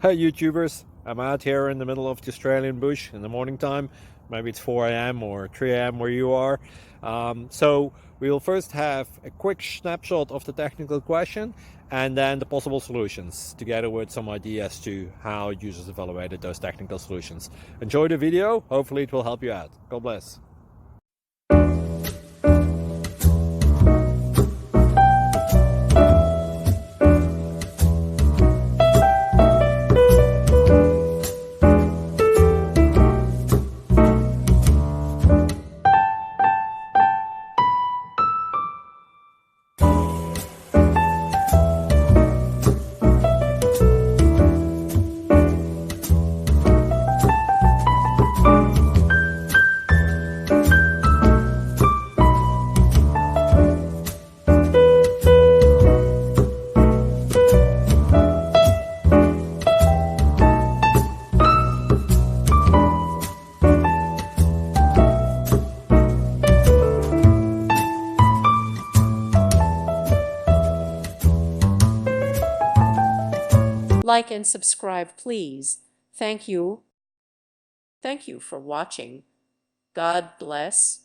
Hey YouTubers, I'm out here in the middle of the Australian bush in the morning time. Maybe it's 4 a.m. or 3 a.m. where you are. So we'll first have a quick snapshot of the technical question and then the possible solutions, together with some ideas to how users evaluated those technical solutions. Enjoy the video, hopefully it will help you out. God bless. Like and subscribe, please. Thank you. Thank you for watching. God bless.